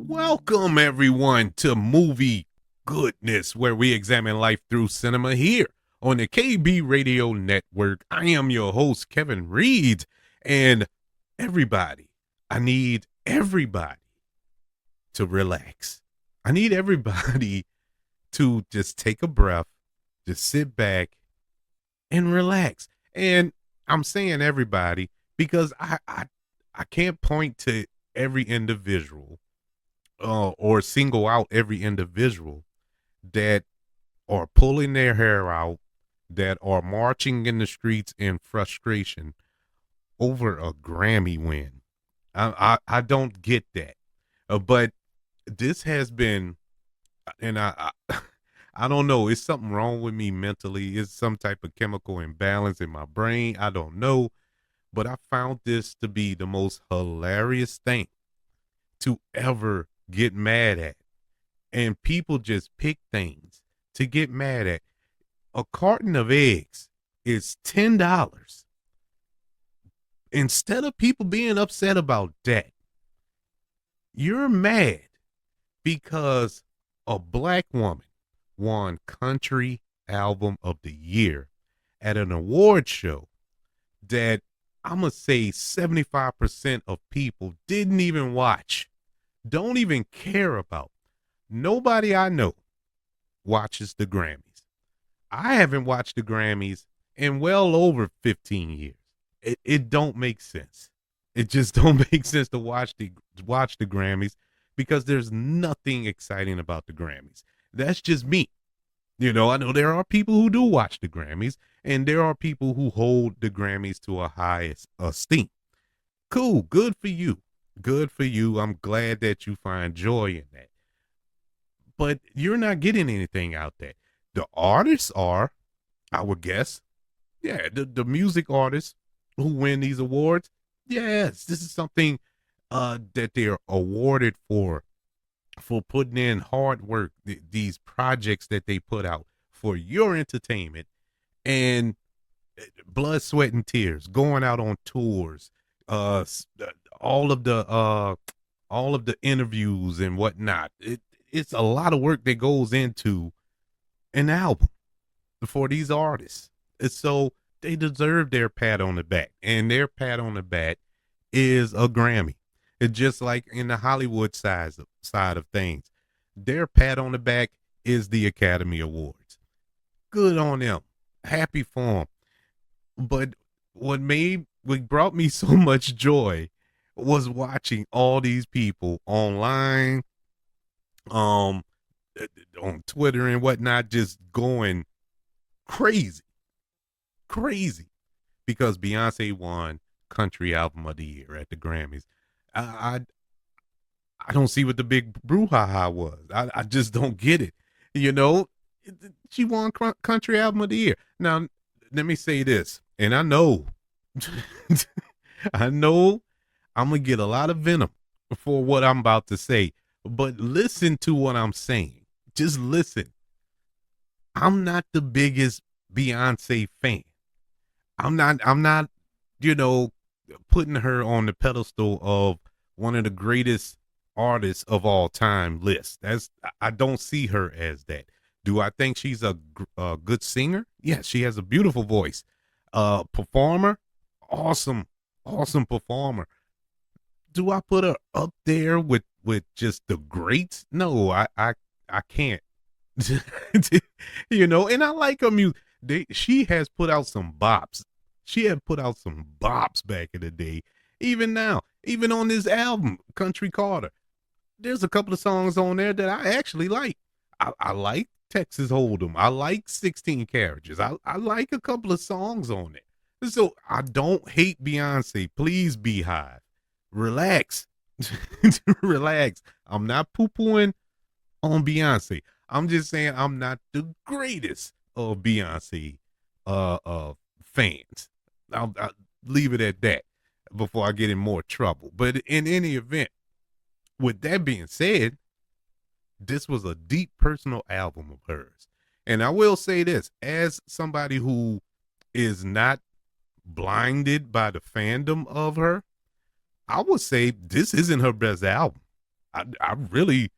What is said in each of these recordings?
Welcome, everyone, to Movie Goodness, where we examine life through cinema here on the KB Radio Network. I am your host, Kevin Reed, and everybody, I need everybody to relax. I need everybody to just take a breath, just sit back and relax. And I'm saying everybody because I can't point to every individual or single out every individual that are pulling their hair out, that are marching in the streets in frustration over a Grammy win. I don't get that. But this has been, and I don't know. It's something wrong with me mentally. It's some type of chemical imbalance in my brain. I don't know. But I found this to be the most hilarious thing to ever get mad at. And people just pick things to get mad at. A carton of eggs is $10. Instead of people being upset about that, you're mad because a black woman won Country Album of the Year at an award show that I'm going to say 75% of people didn't even watch, don't even care about. Nobody I know watches the Grammys. I haven't watched the Grammys in well over 15 years. It don't make sense. It just don't make sense to watch the Grammys because there's nothing exciting about the Grammys. That's just me. You know, I know there are people who do watch the Grammys, and there are people who hold the Grammys to a high esteem. Cool. Good for you. Good for you. I'm glad that you find joy in that. But you're not getting anything out there. The artists are, I would guess, yeah, the music artists who win these awards. Yes, this is something that they're awarded for putting in hard work, these projects that they put out for your entertainment and blood, sweat, and tears, going out on tours, all of the interviews and whatnot. It's a lot of work that goes into an album for these artists. And so they deserve their pat on the back, and their pat on the back is a Grammy. It's just like in the Hollywood side of things. Their pat on the back is the Academy Awards. Good on them. Happy for them. But what brought me so much joy was watching all these people online, on Twitter and whatnot, just going crazy because Beyonce won Country Album of the Year at the Grammys. I don't see what the big brouhaha was. I just don't get it. You know, she won Country Album of the Year. Now, let me say this, and I know, I know I'm going to get a lot of venom for what I'm about to say, but listen to what I'm saying. Just listen. I'm not the biggest Beyonce fan. I'm not, putting her on the pedestal of one of the greatest artists of all time list. I don't see her as that. Do I think she's a good singer? Yes, she has a beautiful voice. Performer, awesome performer. Do I put her up there with just the greats? No, I can't. And I like her music. She has put out some bops. She had put out some bops back in the day. Even now, even on this album, Country Carter, there's a couple of songs on there that I actually like. I like Texas Hold'em. I like 16 Carriages. I like a couple of songs on it. So I don't hate Beyonce. Please, Beehive, relax. Relax. I'm not poo-pooing on Beyonce. I'm just saying I'm not the greatest of Beyonce fans. I'll leave it at that before I get in more trouble. But in any event, with that being said, this was a deep personal album of hers. And I will say this, as somebody who is not blinded by the fandom of her, I would say this isn't her best album. I really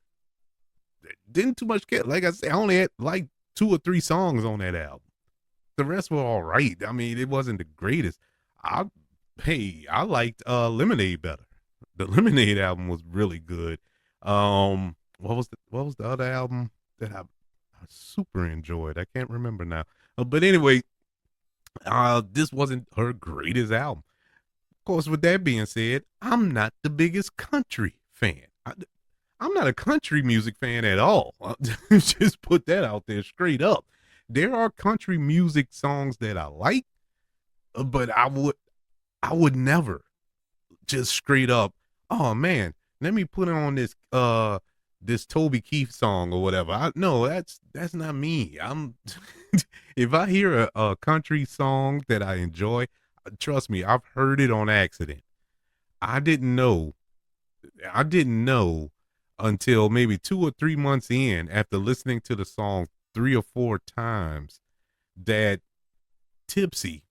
didn't too much care. Like I said, I only had like 2 or 3 songs on that album. The rest were all right. I mean, it wasn't the greatest. I I liked Lemonade better. The Lemonade album was really good. What was the other album that I super enjoyed? I can't remember now. But anyway, this wasn't her greatest album. Of course, with that being said, I'm not the biggest country fan. I'm not a country music fan at all. Just put that out there straight up. There are country music songs that I like, but I would never just straight up, oh man, let me put on this Toby Keith song or whatever. No, that's not me. I'm if I hear a country song that I enjoy, trust me, I've heard it on accident. I didn't know I didn't know until maybe 2 or 3 months in, after listening to the song 3 or 4 times, that Tipsy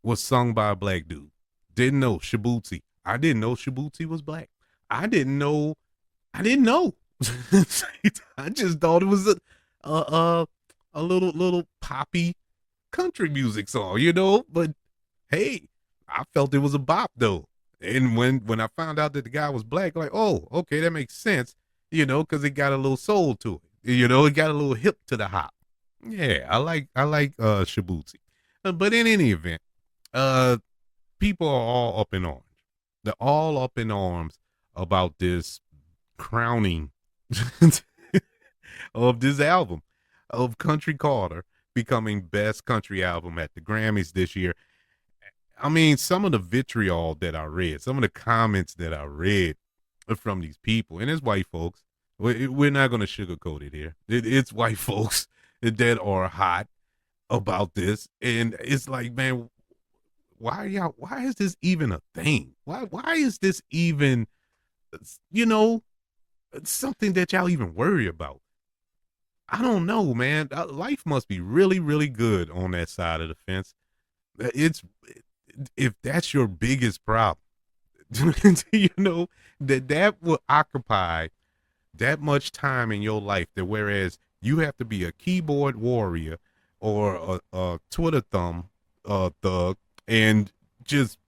was sung by a black dude. Didn't know Shabuzi. I didn't know Shabuzi was black. I didn't know. I didn't know. I just thought it was a little poppy country music song, But hey, I felt it was a bop though. And when I found out that the guy was black, like, oh, okay, that makes sense, because it got a little soul to it. It got a little hip to the hop. Yeah, I like Shabuzi. But in any event, uh people are all up in arms. They're all up in arms about this crowning of this album of Country Carter becoming best country album at the Grammys this year. I mean, some of the vitriol that I read, some of the comments that I read from these people, and it's white folks. We're not going to sugarcoat it here. It's white folks that are hot about this, and it's like, man, why is this even a thing? Why is this even, you know, something that y'all even worry about? I don't know, man. Life must be really, really good on that side of the fence. It's If that's your biggest problem, that will occupy that much time in your life. That whereas you have to be a keyboard warrior or a Twitter thug, and just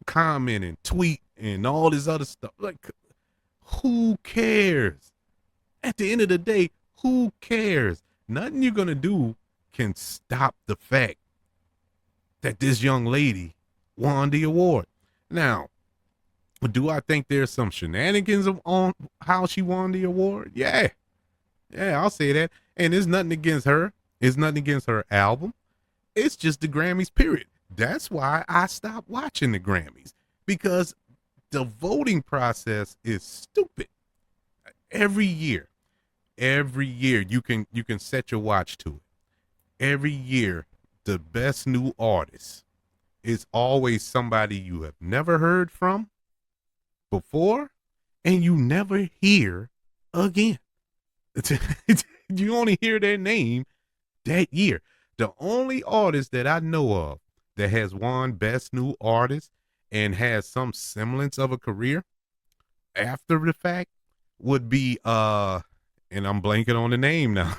comment and tweet and all this other stuff. Like, who cares? At the end of the day, who cares? Nothing you're gonna do can stop the fact that this young lady won the award. Now, do I think there's some shenanigans on how she won the award? Yeah. Yeah, I'll say that. And it's nothing against her. It's nothing against her album. It's just the Grammys, period. That's why I stopped watching the Grammys, because the voting process is stupid. Every year you can set your watch to it. Every year, the best new artist is always somebody you have never heard from before and you never hear again. You only hear their name that year. The only artist that I know of that has won best new artist and has some semblance of a career after the fact would be and I'm blanking on the name now.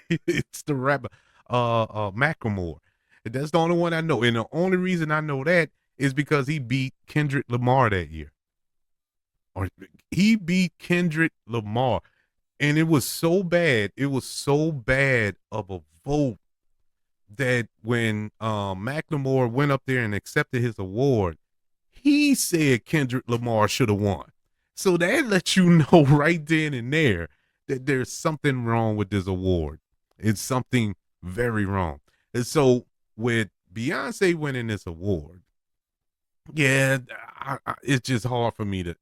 It's the rapper Macklemore. That's the only one I know. And the only reason I know that is because he beat Kendrick Lamar that year. Or he beat Kendrick Lamar. And it was so bad. It was so bad of a vote that when Macklemore went up there and accepted his award, he said Kendrick Lamar should have won. So that lets you know right then and there that there's something wrong with this award. It's something very wrong. And so with Beyonce winning this award, yeah, it's just hard for me to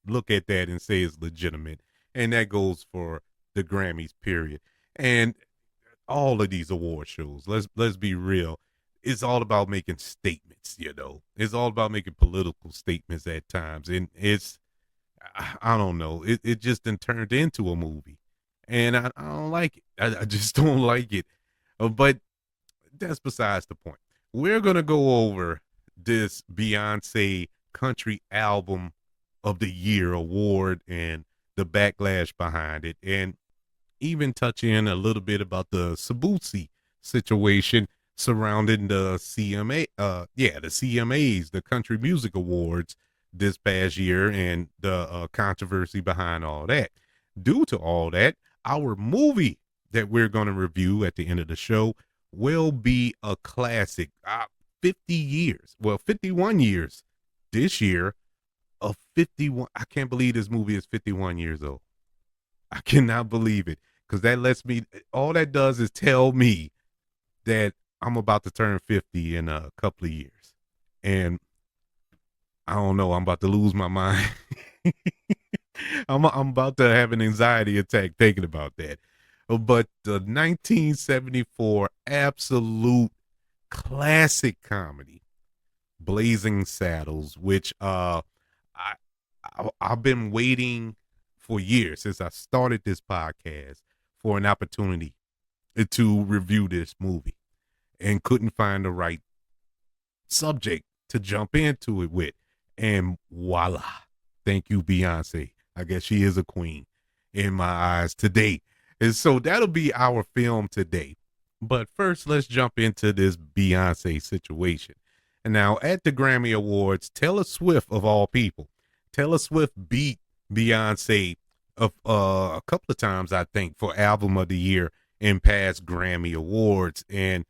look at that and say it's legitimate. And that goes for the Grammys, period. And all of these award shows, let's be real, it's all about making statements. It's all about making political statements at times. And I don't know, it just then turned into a movie. And I don't like it. I just don't like it. But that's besides the point. We're gonna go over this Beyonce country album of the Year award and the backlash behind it, and even touch in a little bit about the Sabusi situation surrounding the CMA, the CMAs, the Country Music Awards this past year, and the controversy behind all that. Due to all that, our movie that we're going to review at the end of the show will be a classic. 50 years, well, 51 years this year of 51. I can't believe this movie is 51 years old. I cannot believe it, because that lets me, all that does is tell me that I'm about to turn 50 in a couple of years. And I don't know, I'm about to lose my mind. I'm about to have an anxiety attack thinking about that. But the 1974 absolute classic comedy, Blazing Saddles, which I've been waiting for years, since I started this podcast, for an opportunity to review this movie, and couldn't find the right subject to jump into it with. And voila. Thank you, Beyonce. I guess she is a queen in my eyes today. And so that'll be our film today. But first, let's jump into this Beyonce situation. And now, at the Grammy Awards, Taylor Swift, of all people, Taylor Swift beat Beyonce a couple of times, I think, for Album of the Year in past Grammy Awards. And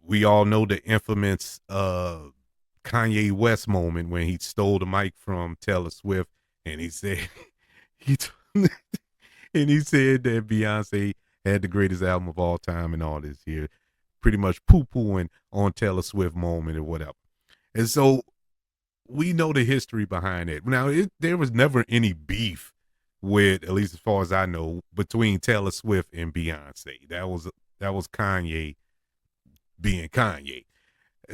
we all know the infamous Kanye West moment when he stole the mic from Taylor Swift, and he said and he said that Beyonce had the greatest album of all time and all this here, pretty much poo-pooing on Taylor Swift moment or whatever. And so we know the history behind it. Now, there was never any beef with, at least as far as I know, between Taylor Swift and Beyonce. That was Kanye being Kanye.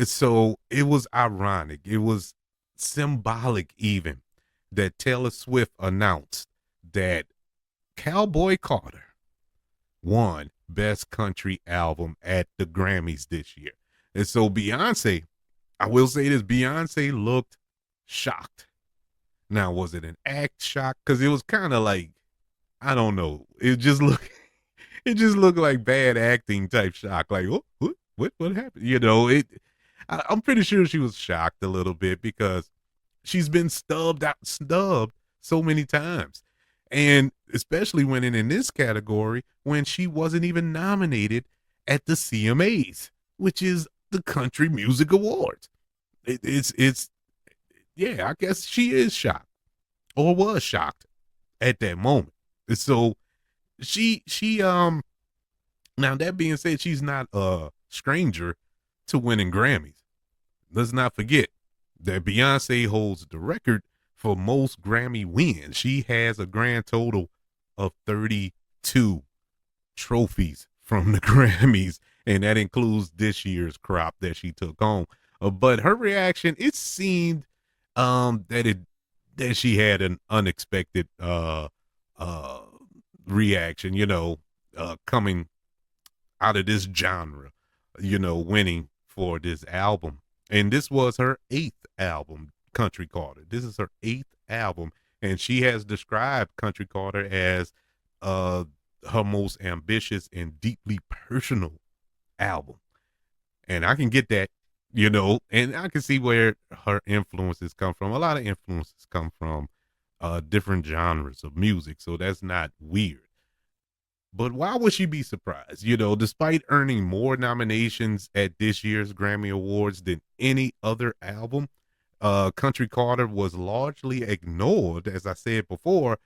So it was ironic. It was symbolic even that Taylor Swift announced that Cowboy Carter won Best Country Album at the Grammys this year. And so Beyonce, I will say this, Beyonce looked shocked. Now, was it an act shock? Because it was kind of like, I don't know. It just looked like bad acting type shock. Like, what happened? You know, I'm pretty sure she was shocked a little bit, because she's been snubbed so many times. And especially when in this category, when she wasn't even nominated at the CMAs, which is the Country Music Awards. Yeah, I guess she is shocked, or was shocked at that moment. So she now, that being said, she's not a stranger to winning Grammys. Let's not forget that Beyonce holds the record for most Grammy wins. She has a grand total of 32 trophies from the Grammys, and that includes this year's crop that she took home. But her reaction, it seemed that she had an unexpected reaction, coming out of this genre, winning for this album. And this was her 8th album, Country Carter. This is her 8th album, and she has described Country Carter as her most ambitious and deeply personal album. And I can get that, and I can see where her influences come from. A lot of influences come from different genres of music, so that's not weird. But why would she be surprised? Despite earning more nominations at this year's Grammy Awards than any other album, Country Carter was largely ignored, as I said before,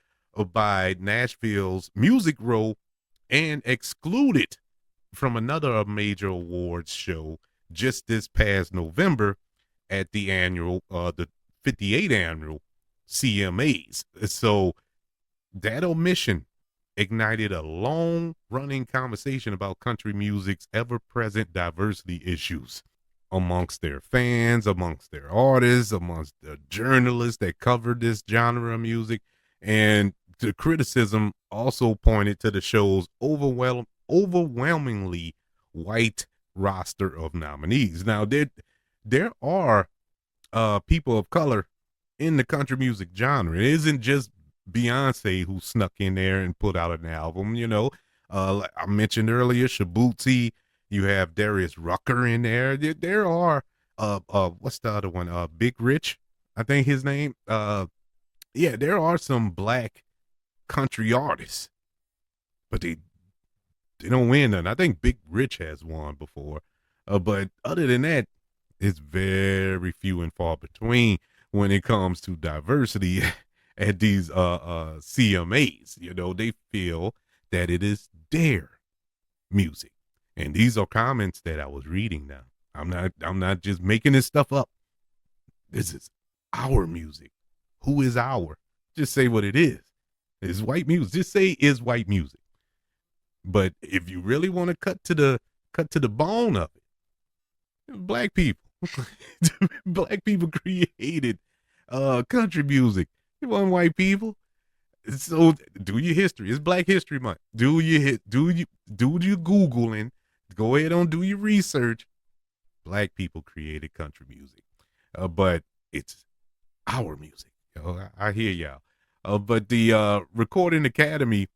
by Nashville's Music Row, and excluded from another major awards show just this past November at the 58th annual CMAs. So that omission ignited a long-running conversation about country music's ever-present diversity issues amongst their fans, amongst their artists, amongst the journalists that covered this genre of music. And the criticism also pointed to the show's overwhelmingly white roster of nominees. Now, there are people of color in the country music genre. It isn't just Beyonce who snuck in there and put out an album. Like I mentioned earlier, Shabuzi. You have Darius Rucker in there. There are what's the other one? Big Rich, I think his name. Yeah, there are some black country artists, but they don't win none. I think Big Rich has won before, but other than that, it's very few and far between when it comes to diversity at these CMAs. They feel that it is their music, and these are comments that I was reading. Now, I'm not just making this stuff up. This is our music. Who is our? Just say what it is. It's white music. Just say is white music. But if you really want to cut to the bone of it, black people. Black people created country music. It wasn't white people. So do your history. It's Black History Month. Do your Googling. Go ahead and do your research. Black people created country music. But it's our music. I hear y'all. But the Recording Academy,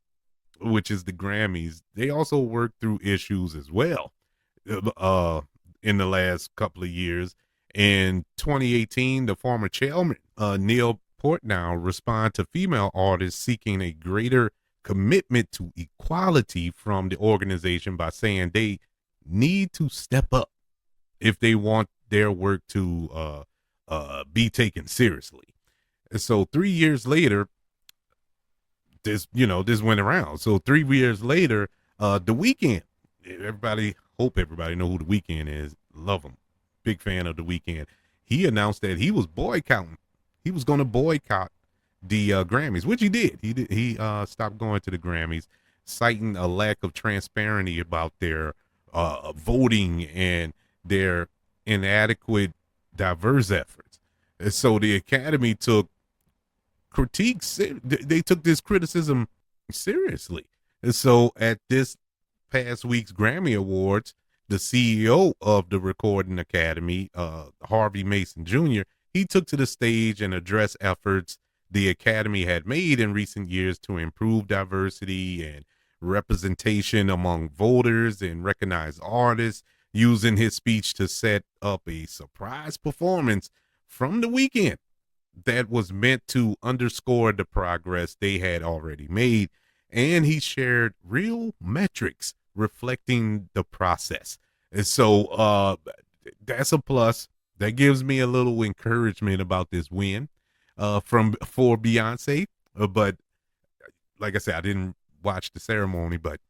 which is the Grammys, they also work through issues as well. In the last couple of years. In 2018, the former chairman, Neil Portnow, responded to female artists seeking a greater commitment to equality from the organization by saying they need to step up if they want their work to be taken seriously. And so 3 years later, this went around. So 3 years later, The Weeknd, hope everybody know who The Weeknd is. Love him. Big fan of The Weeknd. He announced that he was boycotting. He was going to boycott the Grammys, which he did. He stopped going to the Grammys, citing a lack of transparency about their voting and their inadequate diverse efforts. And so the Academy took critiques. They took this criticism seriously. And so at this past week's Grammy Awards, the CEO of the Recording Academy, Harvey Mason Jr., he took to the stage and addressed efforts the Academy had made in recent years to improve diversity and representation among voters and recognize artists, using his speech to set up a surprise performance from The Weeknd that was meant to underscore the progress they had already made. And he shared real metrics reflecting the process. And so that's a plus. That gives me a little encouragement about this win for Beyonce. But like I said, I didn't watch the ceremony, but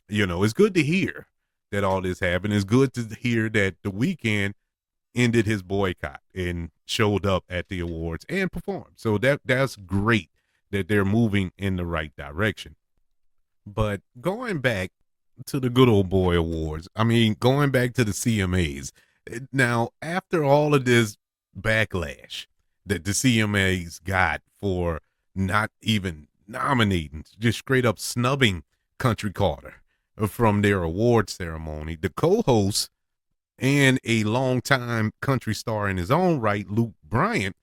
it's good to hear that all this happened. It's good to hear that The Weeknd ended his boycott and showed up at the awards and performed. So that's great that they're moving in the right direction. But going back to the good old boy awards, going back to the CMAs. Now, after all of this backlash that the CMAs got for not even nominating, just straight up snubbing Country Carter from their award ceremony, the co-host and a longtime country star in his own right, Luke Bryan,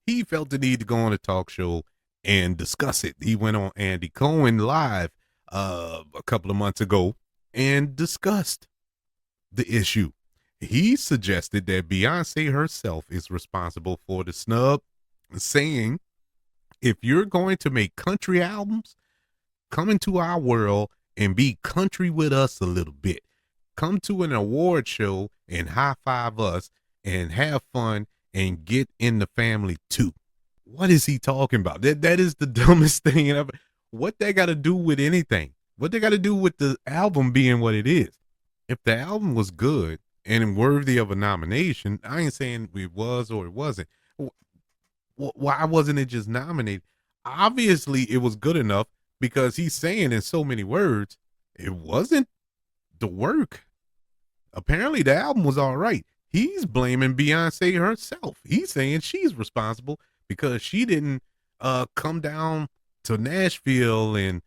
he felt the need to go on a talk show and discuss it. He went on Andy Cohen Live a couple of months ago and discussed the issue. He suggested that Beyonce herself is responsible for the snub, saying, if you're going to make country albums, come into our world and be country with us a little bit. Come to an award show and high five us and have fun and get in the family too. What is he talking about? That is the dumbest thing ever. What they got to do with anything? What they got to do with the album being what it is? If the album was good and worthy of a nomination, I ain't saying it was or it wasn't. Why wasn't it just nominated? Obviously, it was good enough because he's saying in so many words, it wasn't the work. Apparently, the album was all right. He's blaming Beyonce herself. He's saying she's responsible because she didn't come down to Nashville and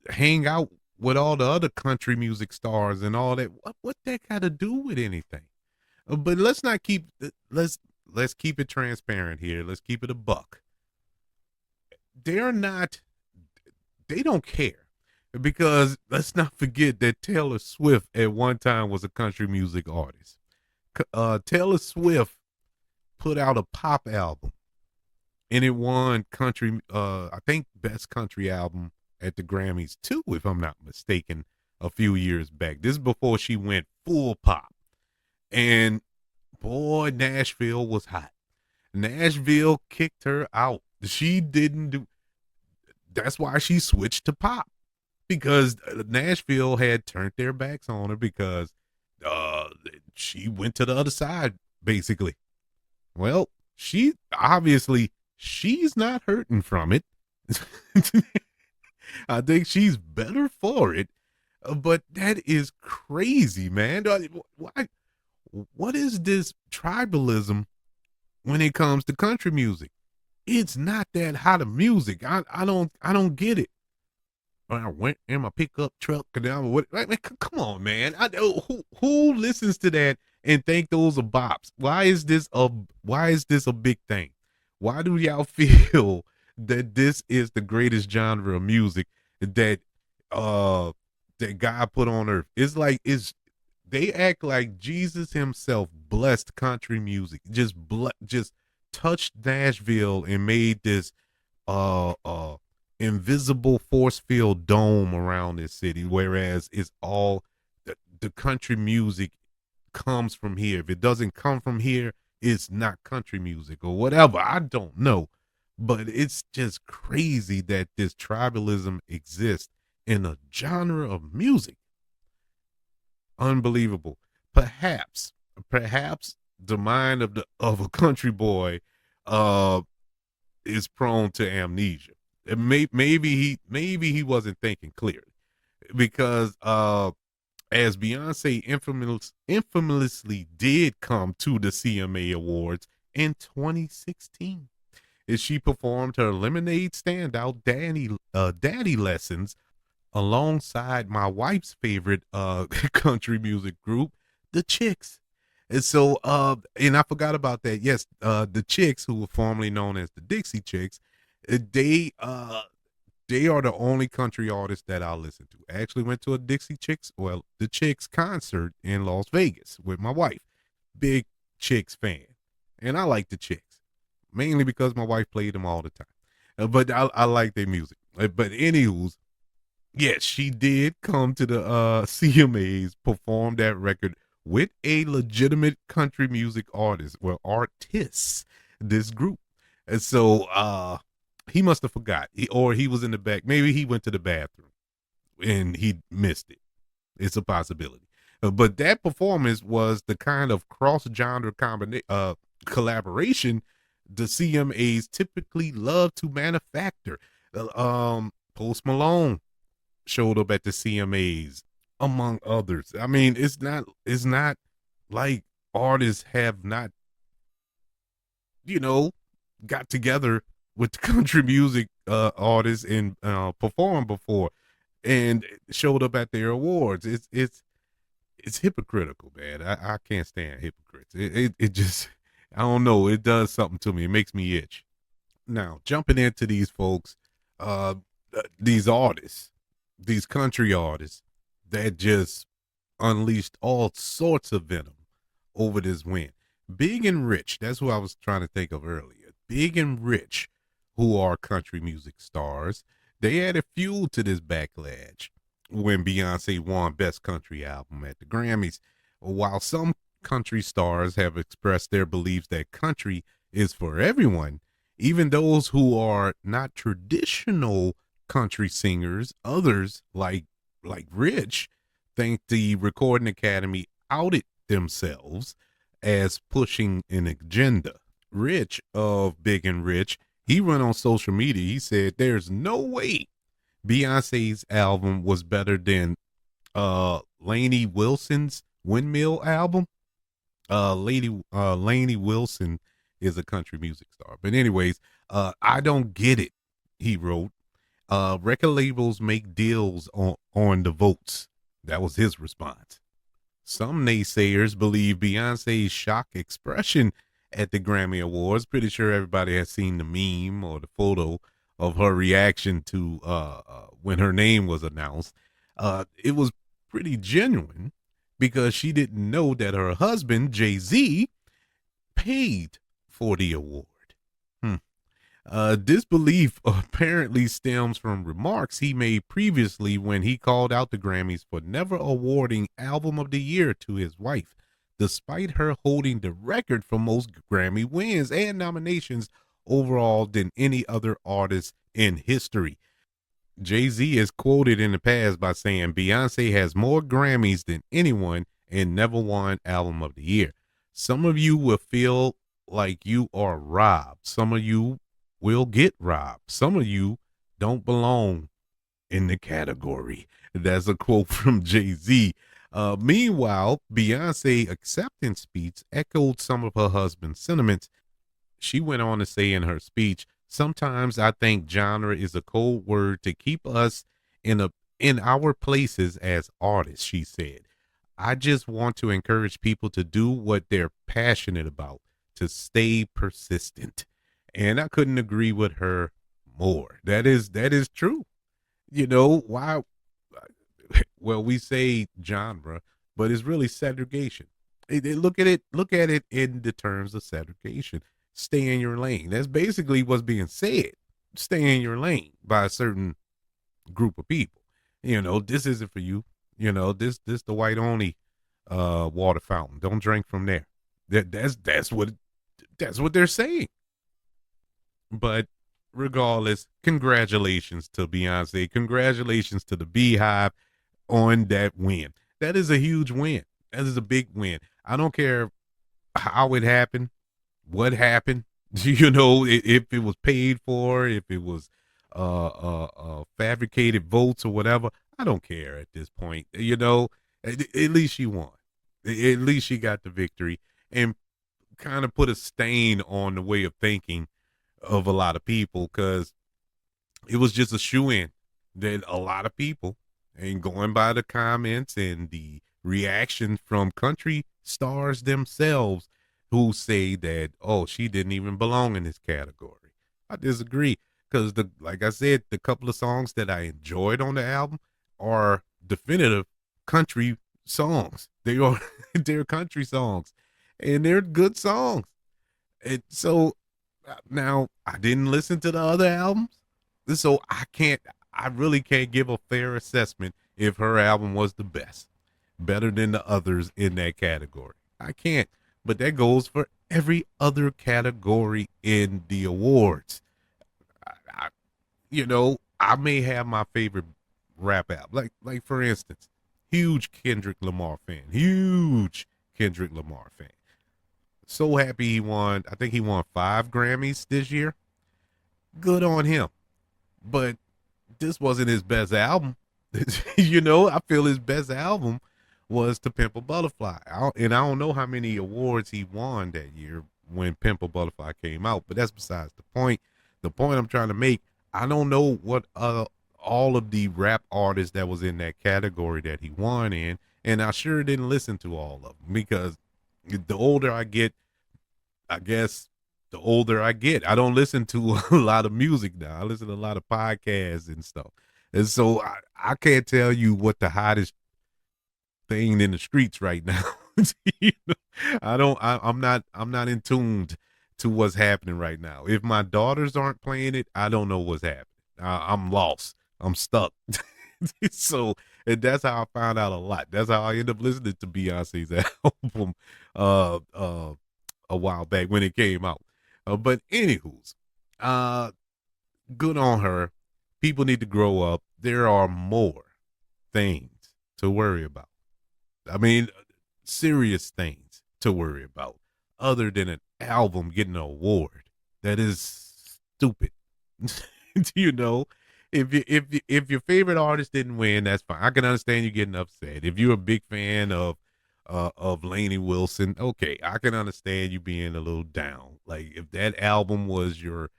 hang out with all the other country music stars and all that. What that got to do with anything? But let's let's keep it transparent here. Let's keep it a buck. They're not, they don't care, because let's not forget that Taylor Swift at one time was a country music artist. Taylor Swift put out a pop album, and it won country, I think best country album at the Grammys too, if I'm not mistaken, a few years back. This is before she went full pop. And boy, Nashville was hot. Nashville kicked her out. She didn't do, that's why she switched to pop, because Nashville had turned their backs on her, because uh she went to the other side basically. Well, she obviously, she's not hurting from it. I think she's better for it. But that is crazy, man. Why? What is this tribalism when it comes to country music? It's not that hot of music. I don't get it. I went in my pickup truck and I what? Like, man, come on, man. Who listens to that and think those are bops? Why is this a big thing? Why do y'all feel that this is the greatest genre of music that uh that God put on earth? It's like, it's, they act like Jesus himself blessed country music. Just touched Nashville and made this invisible force field dome around this city, whereas it's all the country music comes from here. If it doesn't come from here, it's not country music or whatever. I don't know. But it's just crazy that this tribalism exists in a genre of music. Unbelievable. Perhaps the mind of a country boy uh is prone to amnesia. Maybe he wasn't thinking clearly, because as Beyonce infamously did come to the CMA Awards in 2016, as she performed her Lemonade standout Daddy Lessons alongside my wife's favorite country music group, the Chicks. And so and I forgot about that. Yes, the Chicks, who were formerly known as the Dixie Chicks, they are the only country artists that I listen to. I actually went to a the Chicks concert in Las Vegas with my wife. Big Chicks fan. And I like the Chicks, mainly because my wife played them all the time. But I like their music. But anywho's, yes, she did come to the CMAs, perform that record with a legitimate country music artist, well, artists, this group. And so he must have forgot, or he was in the back. Maybe he went to the bathroom and he missed it. It's a possibility. But that performance was the kind of cross-genre collaboration the CMAs typically love to manufacture. Post Malone showed up at the CMAs, among others. I mean, it's not like artists have not, got together with the country music artists and performed before and showed up at their awards. It's hypocritical, man. I can't stand hypocrites. It just, I don't know. It does something to me. It makes me itch. Now, jumping into these folks, these artists, these country artists that just unleashed all sorts of venom over this win. Big and Rich, that's who I was trying to think of earlier. Big and Rich, who are country music stars, they added fuel to this backlash when Beyonce won Best Country Album at the Grammys. While some country stars have expressed their beliefs that country is for everyone, even those who are not traditional country singers, others like Rich, think the Recording Academy outed themselves as pushing an agenda. Rich of Big and Rich, he went on social media. He said there's no way Beyonce's album was better than Lainey Wilson's Windmill album. Lainey Wilson is a country music star. But anyways, I don't get it, he wrote. Record labels make deals on the votes. That was his response. Some naysayers believe Beyonce's shock expression at the Grammy Awards. Pretty sure everybody has seen the meme or the photo of her reaction to when her name was announced. It was pretty genuine because she didn't know that her husband, Jay-Z, paid for the award. Hmm. This belief apparently stems from remarks he made previously when he called out the Grammys for never awarding Album of the Year to his wife, despite her holding the record for most Grammy wins and nominations overall than any other artist in history. Jay-Z is quoted in the past by saying Beyonce has more Grammys than anyone and never won Album of the Year. Some of you will feel like you are robbed. Some of you will get robbed. Some of you don't belong in the category. That's a quote from Jay-Z. Meanwhile, Beyonce acceptance speech echoed some of her husband's sentiments. She went on to say in her speech, "Sometimes I think genre is a cold word to keep us in our places as artists," she said. "I just want to encourage people to do what they're passionate about, to stay persistent." And I couldn't agree with her more. That is true. You know, why well, we say genre, but it's really segregation. Look at it in the terms of segregation. Stay in your lane. That's basically what's being said. Stay in your lane by a certain group of people. This isn't for you. This the white only water fountain. Don't drink from there. That's what they're saying. But regardless, congratulations to Beyonce. Congratulations to the Beehive on that win. That is a huge win. That is a big win. I don't care how it happened, what happened, if it was paid for, if it was fabricated votes or whatever. I don't care at this point. At least she won. At least she got the victory and kind of put a stain on the way of thinking of a lot of people, because it was just a shoe in that a lot of people, and going by the comments and the reaction from country stars themselves, who say that, oh, she didn't even belong in this category. I disagree, because like I said, the couple of songs that I enjoyed on the album are definitive country songs. They are they're country songs, and they're good songs. And so now I didn't listen to the other albums, so I really can't give a fair assessment if her album was the best, better than the others in that category. I can't. But that goes for every other category in the awards. I, I may have my favorite rap album, like for instance, huge Kendrick Lamar fan, huge Kendrick Lamar fan. So happy he won. I think he won 5 Grammys this year. Good on him. But this wasn't his best album. I feel his best album was To Pimp a Butterfly. And I don't know how many awards he won that year when Pimp a Butterfly came out, but that's besides the point. The point I'm trying to make, I don't know what all of the rap artists that was in that category that he won in, and I sure didn't listen to all of them, because the older I get, I guess the older I get. I don't listen to a lot of music now. I listen to a lot of podcasts and stuff. And so I can't tell you what the hottest thing in the streets right now. You know, I'm not in tuned to what's happening right now. If my daughters aren't playing it, I don't know what's happening. I'm lost. I'm stuck. So, and that's how I found out a lot. That's how I end up listening to Beyonce's album a while back when it came out. But anywho's, good on her. People need to grow up. There are more things to worry about. I mean, serious things to worry about other than an album getting an award. That is stupid. You know, if your favorite artist didn't win, that's fine. I can understand you getting upset. If you're a big fan of Lainey Wilson, okay, I can understand you being a little down. Like if that album was your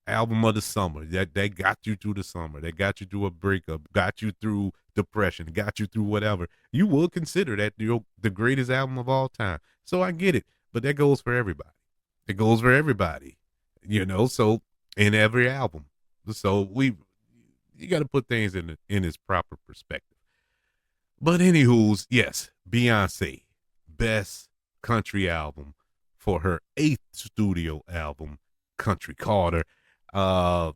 album of the summer, that got you through the summer, that got you through a breakup, got you through depression, got you through whatever, you will consider that the greatest album of all time. So I get it. but that goes for everybody. It goes for everybody, so in every album. So you got to put things in its proper perspective. But anywho's, yes, Beyonce, best country album for her 8th studio album, Country Carter. Uh,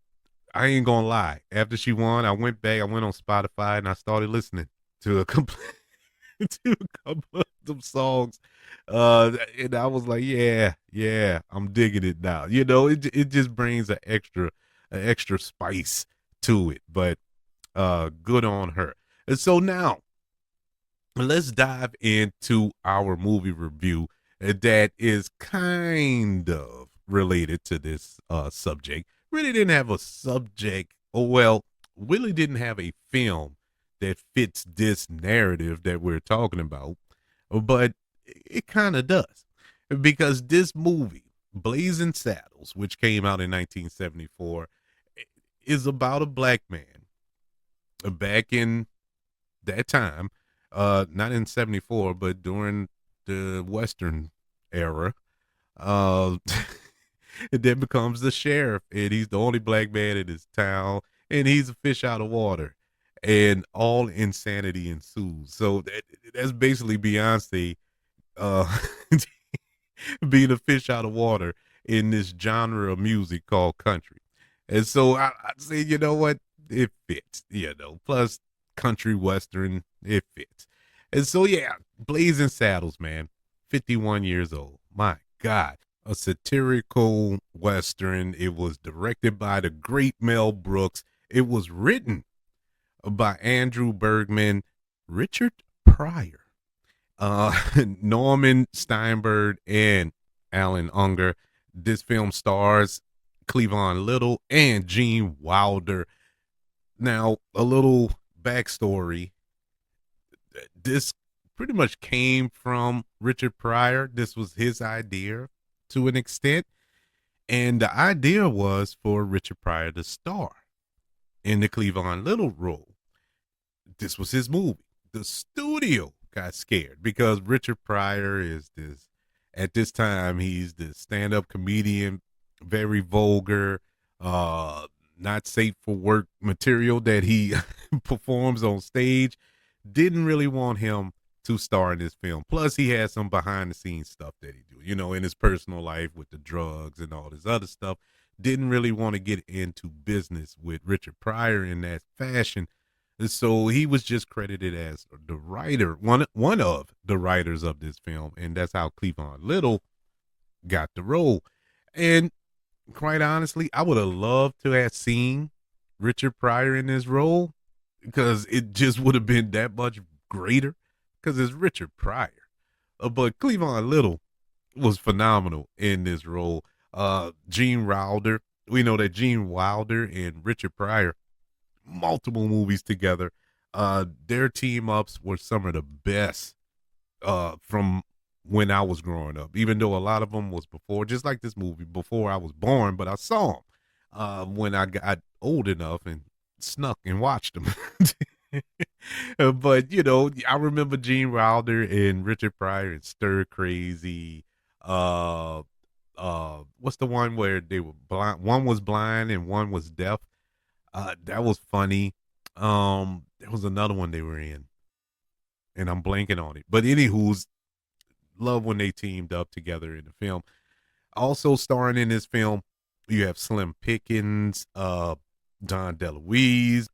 I ain't gonna lie. After she won, I went back. I went on Spotify and I started listening to a to a couple of them songs. And I was like, yeah, I'm digging it now. It just brings an extra spice to it. But good on her. And so now let's dive into our movie review that is kind of related to this subject. Really didn't have a subject, or well, really didn't have a film that fits this narrative that we're talking about, but it kind of does, because this movie, Blazing Saddles, which came out in 1974, is about a black man back in that time, not in 74, but during the Western era, uh, that becomes the sheriff, and he's the only black man in his town, and he's a fish out of water, and all insanity ensues. So that's basically Beyonce, uh, being a fish out of water in this genre of music called country. And so I say, you know what? It fits, plus country western, it fits. And so, yeah, Blazing Saddles, man, 51 years old. My God, a satirical western. It was directed by the great Mel Brooks. It was written by Andrew Bergman, Richard Pryor, Norman Steinberg, and Alan Unger. This film stars Cleavon Little and Gene Wilder. Now, a little backstory. This pretty much came from Richard Pryor. This was his idea to an extent. And the idea was for Richard Pryor to star in the Cleavon Little role. This was his movie. The studio got scared because Richard Pryor is at this time, he's the stand-up comedian, very vulgar, not safe for work material that he performs on stage. Didn't really want him to star in this film. Plus, he had some behind the scenes stuff that he do, in his personal life with the drugs and all this other stuff. Didn't really want to get into business with Richard Pryor in that fashion. And so he was just credited as the writer, one of the writers of this film. And that's how Cleavon Little got the role. And quite honestly, I would have loved to have seen Richard Pryor in this role, because it just would have been that much greater, because it's Richard Pryor. But Cleavon Little was phenomenal in this role. Gene Wilder, we know that Gene Wilder and Richard Pryor, multiple movies together. Their team ups were some of the best from when I was growing up, even though a lot of them was before, just like this movie, before I was born, but I saw them when I got old enough and snuck and watched them. But I remember Gene Wilder and Richard Pryor and Stir Crazy. What's the one where they were blind? One was blind and one was deaf. That was funny. There was another one they were in, and I'm blanking on it. But anywho's, love when they teamed up together in the film. Also starring in this film, you have Slim Pickens, Don DeLuise,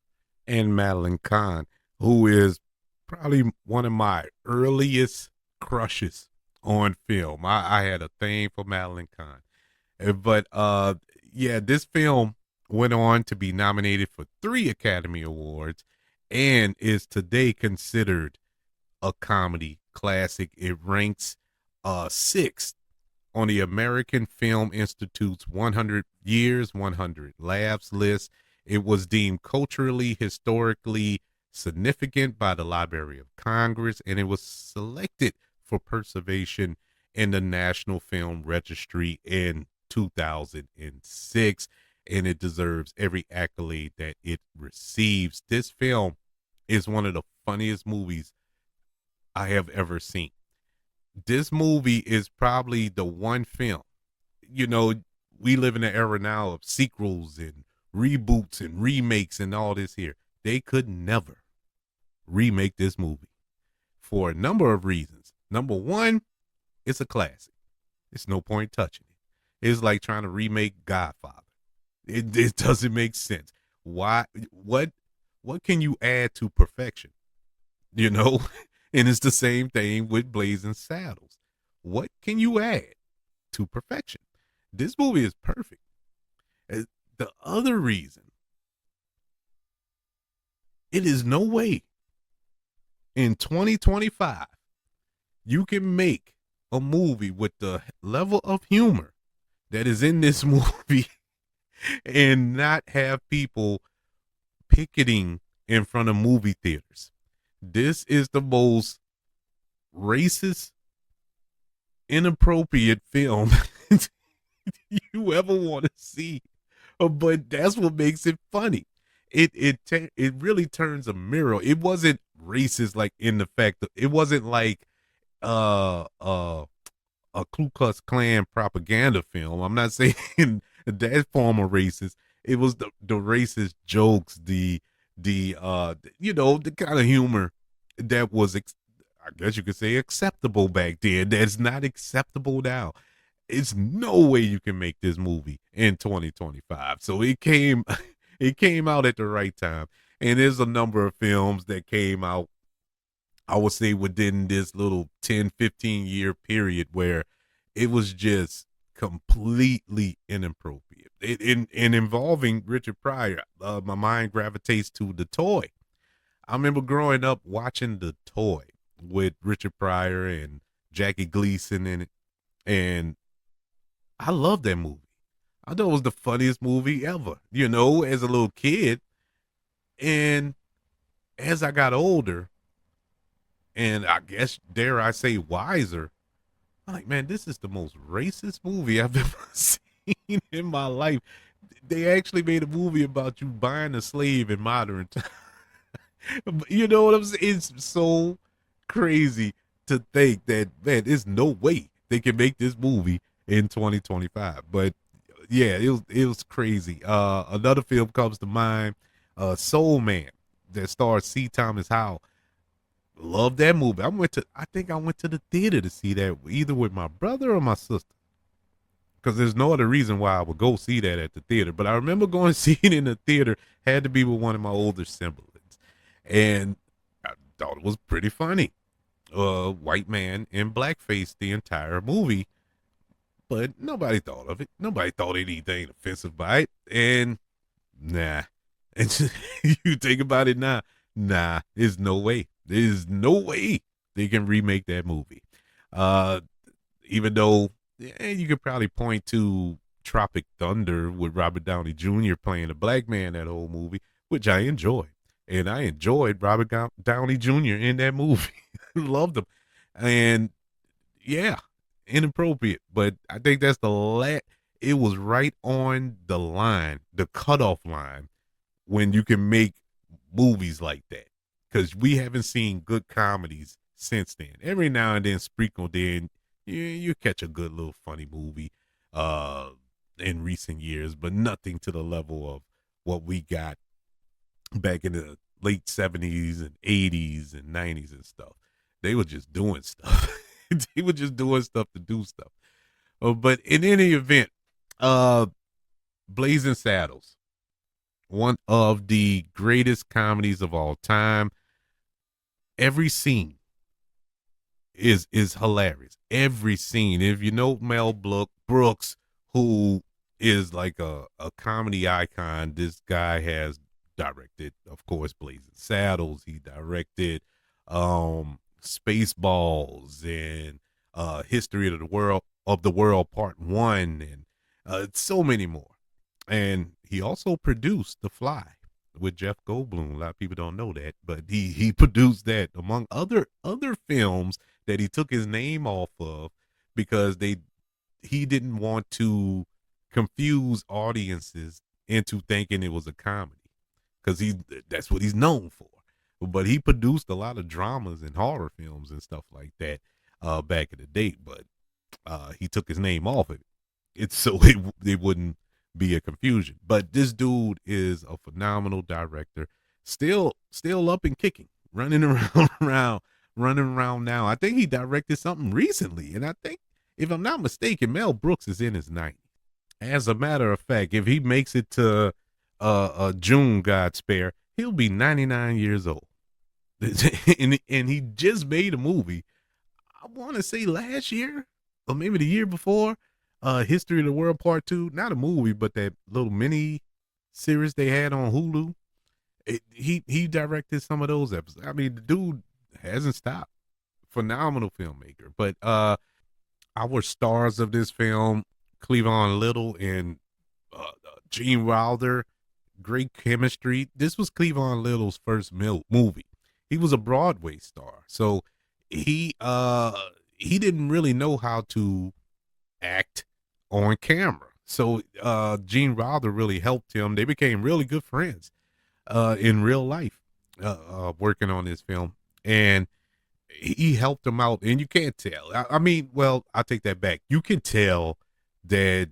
and Madeline Kahn, who is probably one of my earliest crushes on film. I had a thing for Madeline Kahn. But yeah, this film went on to be nominated for 3 Academy Awards and is today considered a comedy classic. It ranks 6th on the American Film Institute's 100 Years, 100 Laughs list. It was deemed culturally, historically significant by the Library of Congress, and it was selected for preservation in the National Film Registry in 2006, and it deserves every accolade that it receives. This film is one of the funniest movies I have ever seen. This movie is probably the one film. You know, we live in an era now of sequels and reboots and remakes and all this here. They could never remake this movie for a number of reasons. Number one, it's a classic. It's no point touching it. It's like trying to remake Godfather. It doesn't make sense. Why? What can you add to perfection? You know, and it's the same thing with Blazing Saddles. What can you add to perfection? This movie is perfect. The other reason, it is no way in 2025 you can make a movie with the level of humor that is in this movie and not have people picketing in front of movie theaters. This is the most racist, inappropriate film you ever want to see. But that's what makes it funny. It really turns a mirror. It wasn't racist like in the fact that it wasn't like uh uh a Ku Klux Klan propaganda film. I'm not saying that form of racist. It was the racist jokes, the kind of humor that was I guess you could say acceptable back then. That's not acceptable now. It's no way you can make this movie in 2025. So it came out at the right time. And there's a number of films that came out, I would say, within this little 10, 15-year period where it was just completely inappropriate. In involving Richard Pryor, my mind gravitates to The Toy. I remember growing up watching The Toy with Richard Pryor and Jackie Gleason in it. And I love that movie. I thought it was the funniest movie ever, as a little kid. And as I got older, and I guess, dare I say, wiser, I'm like, man, this is the most racist movie I've ever seen in my life. They actually made a movie about you buying a slave in modern times. You know what I'm saying? It's so crazy to think that, man, there's no way they can make this movie in 2025. But yeah, it was crazy. Another film comes to mind, Soul Man, that stars C. Thomas Howell. Love that movie. I think I went to the theater to see that either with my brother or my sister. Because there's no other reason why I would go see that at the theater. But I remember going to see it in the theater, had to be with one of my older siblings. And I thought it was pretty funny. White man in blackface the entire movie. But nobody thought of it. Nobody thought anything offensive by it. And nah. And just, you think about it now. Nah, there's no way. There's no way they can remake that movie. Even though you could probably point to Tropic Thunder with Robert Downey Jr. playing a black man that whole movie, which I enjoyed. And I enjoyed Robert Downey Jr. in that movie. Loved him. And yeah, inappropriate. But I think that's it was right on the line, the cutoff line, when you can make movies like that. Because we haven't seen good comedies since then. Every now and then, sprinkle then, you catch a good little funny movie in recent years, but nothing to the level of what we got back in the late 70s and 80s and 90s and stuff. They were just doing stuff. They were just doing stuff to do stuff. But in any event, Blazing Saddles, one of the greatest comedies of all time. Every scene is hilarious. Every scene. If you know Mel Brooks, who is like a comedy icon, this guy has directed, of course, Blazing Saddles. He directed Spaceballs and History of the World Part 1 and so many more. And he also produced The Fly with Jeff Goldblum. A lot of people don't know that, but he produced that among other films that he took his name off of because he didn't want to confuse audiences into thinking it was a comedy because that's what he's known for. But he produced a lot of dramas and horror films and stuff like that. back in the day, but he took his name off it. It's so it wouldn't be a confusion. But this dude is a phenomenal director, still up and kicking, running around running around now. I think he directed something recently, and I think if I'm not mistaken, Mel Brooks is in his 90s. As a matter of fact, if he makes it to June, God spare, he'll be 99 years old. And he just made a movie. I want to say last year or maybe the year before, History of the World Part 2, not a movie, but that little mini series they had on Hulu. He directed some of those episodes. I mean, the dude hasn't stopped. Phenomenal filmmaker. But our stars of this film, Cleavon Little and Gene Wilder, great chemistry. This was Cleavon Little's first movie. He was a Broadway star, so he didn't really know how to act on camera. So Gene Wilder really helped him. They became really good friends in real life, working on this film, and he helped him out. And you can't tell. I mean, well, I take that back. You can tell that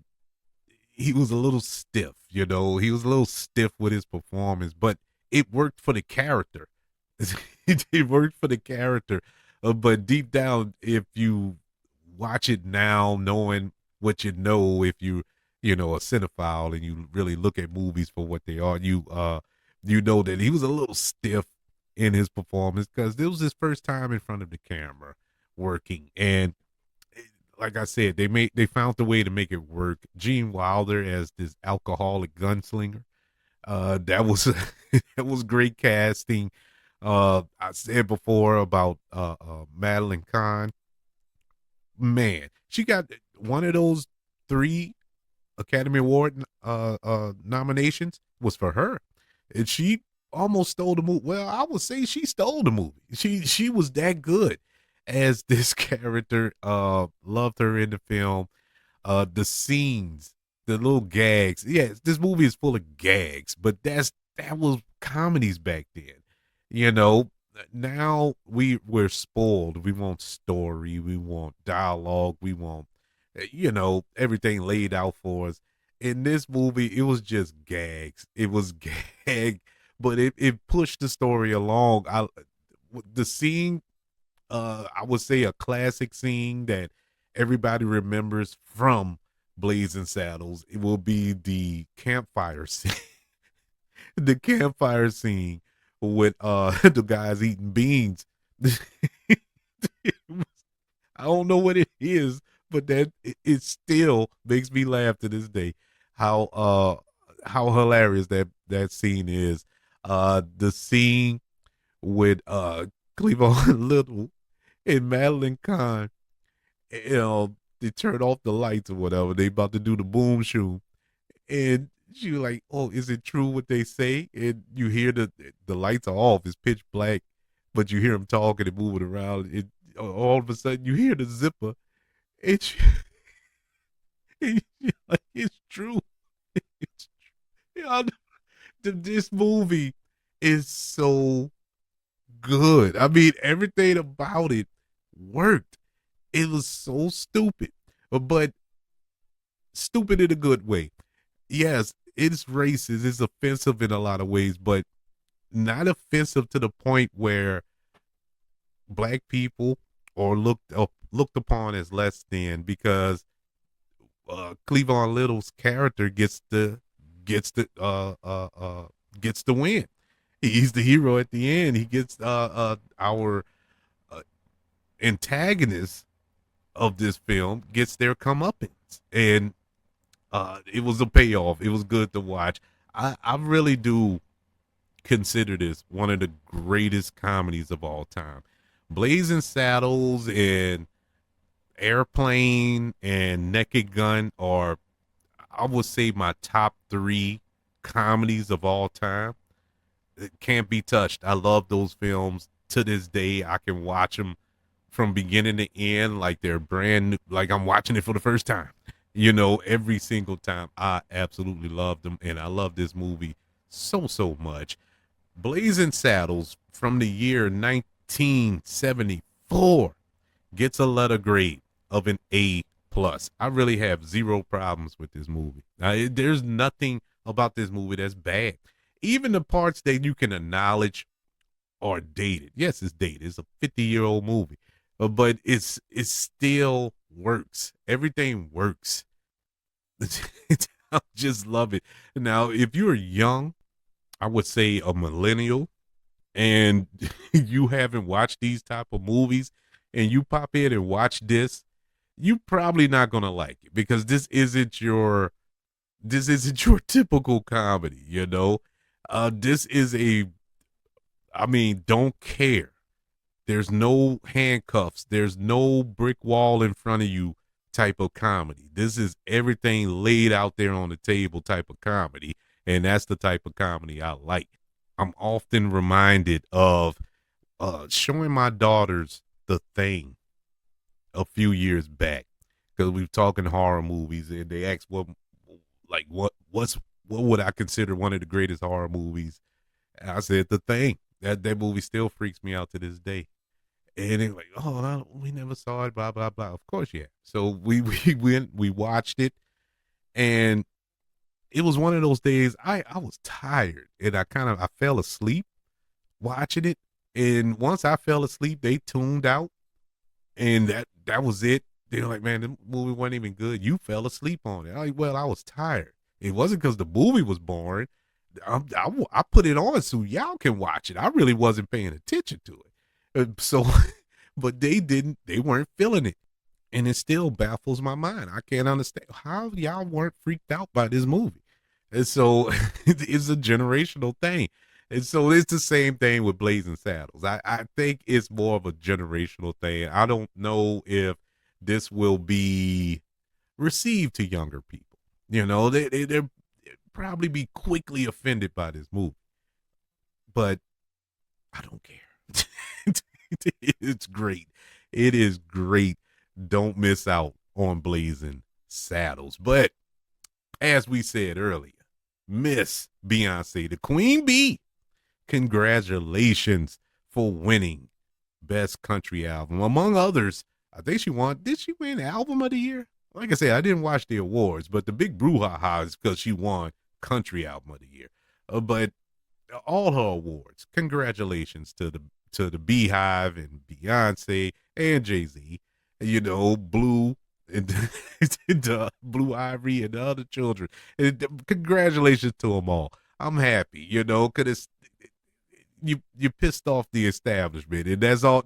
he was a little stiff. You know, he was a little stiff with his performance, but it worked for the character. It worked for the character. But deep down, if you watch it now, knowing what you know, if you know a cinephile and you really look at movies for what they are, you know that he was a little stiff in his performance because this was his first time in front of the camera working. And like I said, they found the way to make it work. Gene Wilder as this alcoholic gunslinger, that was that was great casting. I said before about Madeline Kahn. Man, she got one of those 3 Academy Award nominations was for her, and she almost stole the movie. Well, I would say she stole the movie. She was that good as this character. Loved her in the film. The scenes, the little gags. Yes, this movie is full of gags, but that was comedies back then. You know, now we're spoiled. We want story, we want dialogue, we want everything laid out for us. In this movie, it was just gags. It was gag, but it pushed the story along. The scene, I would say a classic scene that everybody remembers from Blazing Saddles. It will be the campfire scene. The campfire scene with the guys eating beans. I don't know what it is, but that it still makes me laugh to this day. How hilarious that scene is. The scene with Cleavon Little and Madeline Kahn. They turned off the lights or whatever. They about to do the boom shoe, and she was like, "Oh, is it true what they say?" And you hear the lights are off; it's pitch black, but you hear them talking and moving around. It all of a sudden you hear the zipper. It's like it's true. It's true. This movie is so good. I mean, everything about it worked. It was so stupid, but stupid in a good way. Yes, it's racist. It's offensive in a lot of ways, but not offensive to the point where black people are looked upon as less than, because Cleavon Little's character gets the win. He's the hero at the end. He gets our antagonist of this film gets their comeuppance, and it was a payoff. It was good to watch. I really do consider this one of the greatest comedies of all time. Blazing Saddles and Airplane and Naked Gun are, I would say, my top 3 comedies of all time. It can't be touched. I love those films to this day. I can watch them from beginning to end like they're brand new, like I'm watching it for the first time. Every single time. I absolutely love them, and I love this movie so much. Blazing Saddles from the year 1974 gets a letter grade of an A plus. I really have zero problems with this movie. There's nothing about this movie that's bad. Even the parts that you can acknowledge are dated. Yes, it's dated. It's a 50-year-old movie, but it still works. Everything works. I just love it. Now, if you're young, I would say a millennial, and you haven't watched these type of movies, and you pop in and watch this, you probably not gonna like it because this isn't your typical comedy. This is don't care. There's no handcuffs. There's no brick wall in front of you type of comedy. This is everything laid out there on the table type of comedy. And that's the type of comedy I like. I'm often reminded of showing my daughters The Thing a few years back because we were talking horror movies and they asked what would I consider one of the greatest horror movies? And I said The Thing. That movie still freaks me out to this day. And they're like, oh, no, we never saw it, blah, blah, blah. Of course, yeah. So we went, we watched it, and it was one of those days I was tired, and I fell asleep watching it. And once I fell asleep, they tuned out, and that was it. They were like, man, the movie wasn't even good. You fell asleep on it. I'm like, well, I was tired. It wasn't because the movie was boring. I put it on so y'all can watch it. I really wasn't paying attention to it. But they weren't feeling it. And it still baffles my mind. I can't understand how y'all weren't freaked out by this movie. And so it's a generational thing. And so it's the same thing with Blazing Saddles. I think it's more of a generational thing. I don't know if this will be received to younger people. They'll probably be quickly offended by this movie. But I don't care. It's great. It is great. Don't miss out on Blazing Saddles. But as we said earlier, Miss Beyonce, the Queen Bee, congratulations for winning Best Country Album. Among others, I think she won. Did she win Album of the Year? Like I said, I didn't watch the awards, but the big brouhaha is because she won Country Album of the Year. But all her awards, congratulations to the Beehive and Beyonce and Jay-Z, Blue and Blue Ivy and the other children. Congratulations to them all. I'm happy, because you pissed off the establishment, and that's all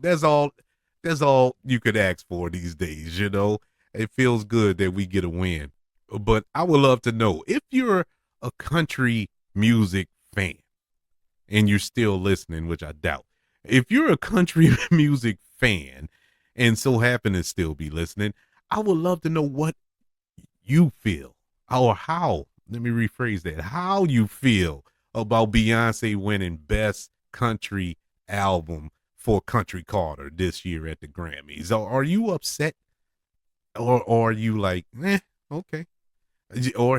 you could ask for these days. It feels good that we get a win. But I would love to know if you're a country music fan and you're still listening, which I doubt. If you're a country music fan and so happen to still be listening, I would love to know what you feel or let me rephrase that, how you feel about Beyonce winning Best Country Album for Country Carter this year at the Grammys. Are you upset or are you like, okay? Or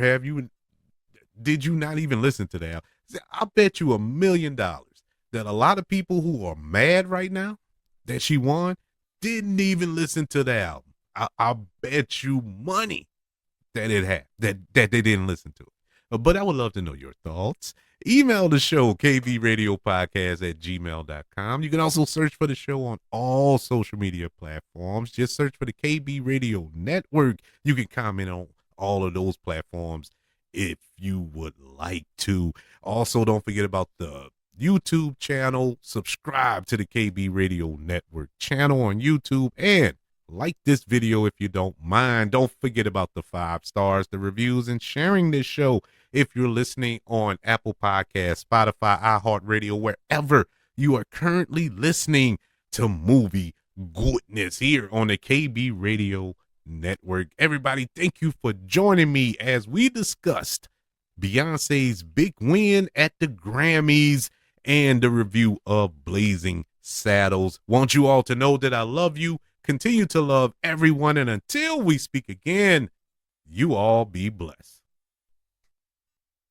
did you not even listen to that? I bet you $1 million that a lot of people who are mad right now that she won didn't even listen to the album. I bet you money that they didn't listen to it. But I would love to know your thoughts. Email the show, kbradiopodcast@gmail.com. You can also search for the show on all social media platforms. Just search for the KB Radio Network. You can comment on all of those platforms if you would like to. Also, don't forget about the YouTube channel. Subscribe to the KB Radio Network channel on YouTube and like this video if you don't mind. Don't forget about the 5 stars, the reviews, and sharing this show if you're listening on Apple Podcasts, Spotify, iHeartRadio, wherever you are currently listening to movie goodness here on the KB Radio Network. Everybody, thank you for joining me as we discussed Beyonce's big win at the Grammys and the review of Blazing Saddles. Want you all to know that I love you. Continue to love everyone. And until we speak again, you all be blessed.